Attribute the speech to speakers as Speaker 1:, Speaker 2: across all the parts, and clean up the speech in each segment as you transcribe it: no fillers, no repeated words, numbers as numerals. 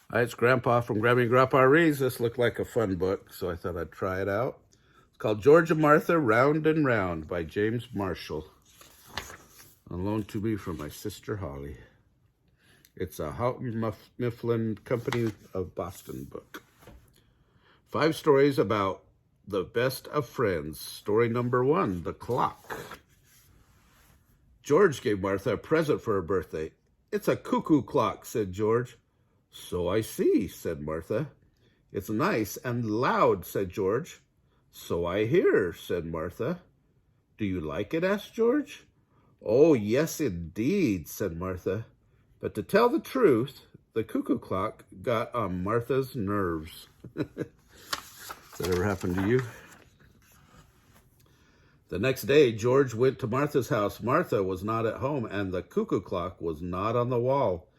Speaker 1: Hi, it's Grandpa from Grammy and Grandpa Reads. This looked like a fun book, so I thought I'd try it out. It's called George and Martha, Round and Round by James Marshall. On loan to me from my sister Holly. It's a Houghton Mifflin Company of Boston book. 5 stories about the best of friends. Story number 1, The Clock. George gave Martha a present for her birthday. "It's a cuckoo clock," said George. "So I see," said Martha. "It's nice and loud," said George. "So I hear," said Martha. "Do you like it?" asked George. "Oh, yes, indeed," said Martha. But to tell the truth, the cuckoo clock got on Martha's nerves. Has that ever happened to you? The next day, George went to Martha's house. Martha was not at home, and the cuckoo clock was not on the wall.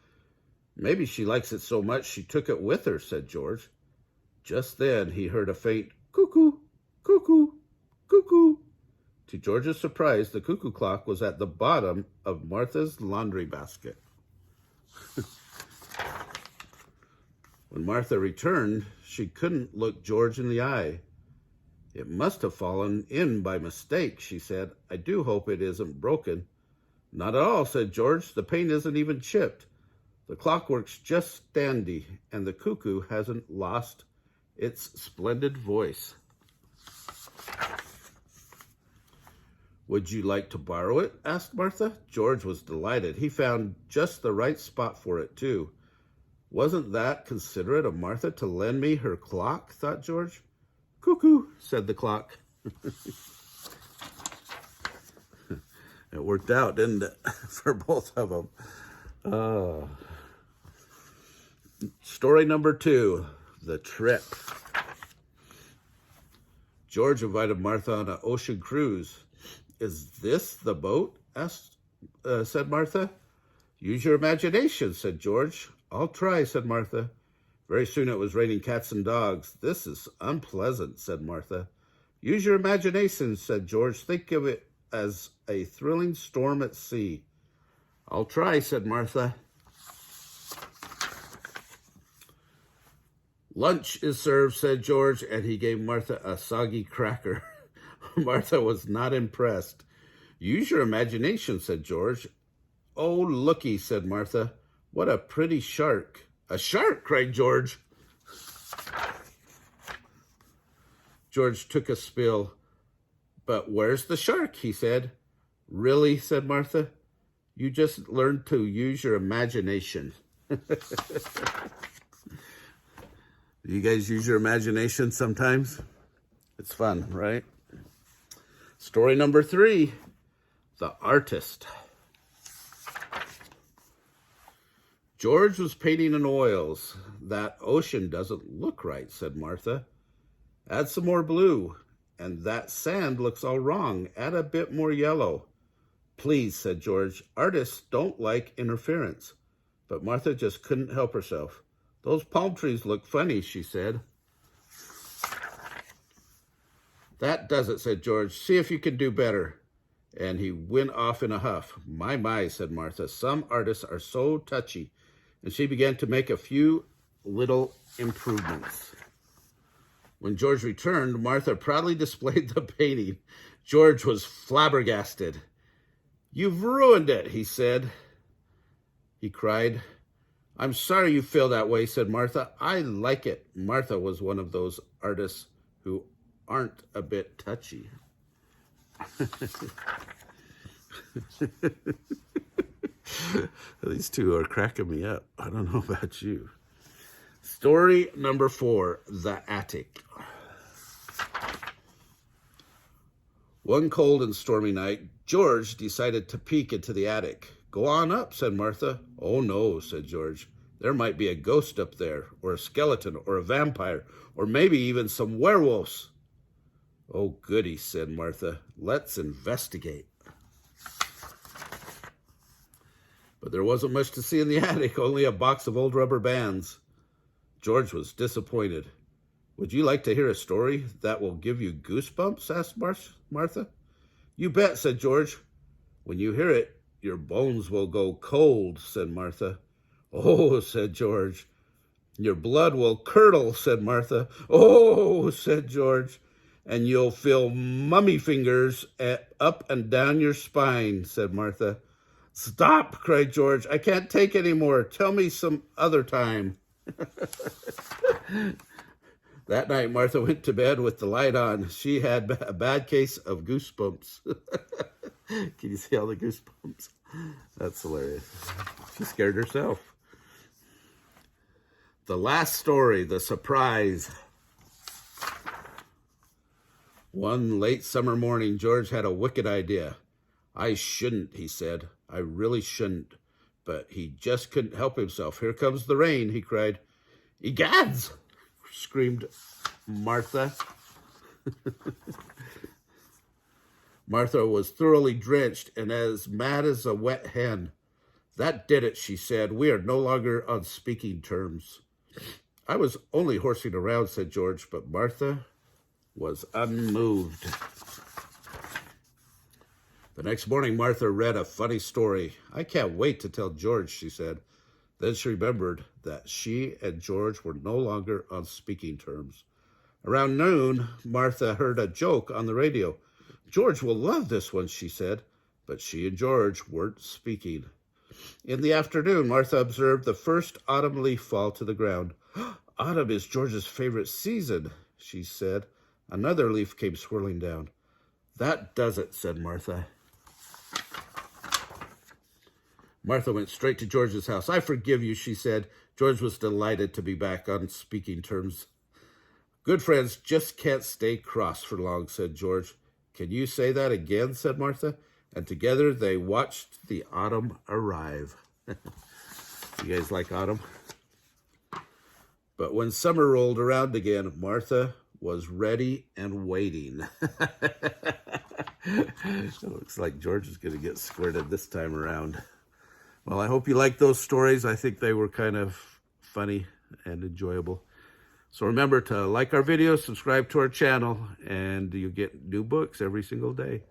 Speaker 1: "Maybe she likes it so much she took it with her," said George. Just then, he heard a faint cuckoo, cuckoo, cuckoo. To George's surprise, the cuckoo clock was at the bottom of Martha's laundry basket. When Martha returned, she couldn't look George in the eye. "It must have fallen in by mistake," she said. "I do hope it isn't broken." "Not at all," said George. "The paint isn't even chipped. The clock works just dandy, and the cuckoo hasn't lost its splendid voice." "Would you like to borrow it?" asked Martha. George was delighted. He found just the right spot for it, too. Wasn't that considerate of Martha to lend me her clock, thought George. "Cuckoo," said the clock. It worked out, didn't it, for both of them? Oh. Story number 2, The Trip. George invited Martha on an ocean cruise. "Is this the boat?" said Martha. "Use your imagination," said George. "I'll try," said Martha. Very soon it was raining cats and dogs. "This is unpleasant," said Martha. "Use your imagination," said George. "Think of it as a thrilling storm at sea." "I'll try," said Martha. "Lunch is served," said George, and he gave Martha a soggy cracker. Martha was not impressed. "Use your imagination," said George. "Oh, looky," said Martha. "What a pretty shark." "A shark!" cried George. George took a spill. "But where's the shark?" he said. "Really?" said Martha. "You just learned to use your imagination." Do you guys use your imagination sometimes? It's fun, right? Story number 3, The Artist. George was painting in oils. "That ocean doesn't look right," said Martha. "Add some more blue. And that sand looks all wrong. Add a bit more yellow." "Please," said George. "Artists don't like interference." But Martha just couldn't help herself. "Those palm trees look funny," she said. "That does it," said George. "See if you can do better." And he went off in a huff. My," said Martha. "Some artists are so touchy." And she began to make a few little improvements. When George returned, Martha proudly displayed the painting. George was flabbergasted. "You've ruined it," he said. He cried. "I'm sorry you feel that way," said Martha. "I like it." Martha was one of those artists who aren't a bit touchy. These two are cracking me up. I don't know about you. Story number 4, The Attic. One cold and stormy night, George decided to peek into the attic. "Go on up," said Martha. "Oh, no," said George. "There might be a ghost up there, or a skeleton, or a vampire, or maybe even some werewolves." "Oh, goody," said Martha. "Let's investigate." But there wasn't much to see in the attic, only a box of old rubber bands. George was disappointed. "Would you like to hear a story that will give you goosebumps?" asked Martha. "You bet," said George. "When you hear it, your bones will go cold," said Martha. "Oh," said George. Your blood will curdle, said Martha. Oh, said George. And you'll feel mummy fingers up and down your spine, said Martha. Stop, cried George. I can't take any more. Tell me some other time. That night, Martha went to bed with the light on. She had a bad case of goosebumps. Can you see all the goosebumps? That's hilarious. She scared herself. The last story, the surprise. One late summer morning, George had a wicked idea. I shouldn't, he said. I really shouldn't. But he just couldn't help himself. Here comes the rain, he cried. Egads! Screamed Martha. Martha was thoroughly drenched and as mad as a wet hen. That did it, she said. We are no longer on speaking terms. I was only horsing around, said George, but Martha was unmoved. The next morning, Martha read a funny story. I can't wait to tell George, she said. Then she remembered that she and George were no longer on speaking terms. Around noon, Martha heard a joke on the radio. George will love this one, she said, but she and George weren't speaking. In the afternoon, Martha observed the first autumn leaf fall to the ground. Autumn is George's favorite season, she said. Another leaf came swirling down. That does it, said Martha. Martha went straight to George's house. I forgive you, she said. George was delighted to be back on speaking terms. Good friends just can't stay cross for long, said George. Can you say that again, said Martha. And together they watched the autumn arrive. You guys like autumn? But when summer rolled around again, Martha was ready and waiting. It looks like George is going to get squirted this time around. Well, I hope you liked those stories. I think they were kind of funny and enjoyable. So remember to like our videos, subscribe to our channel, and you get new books every single day.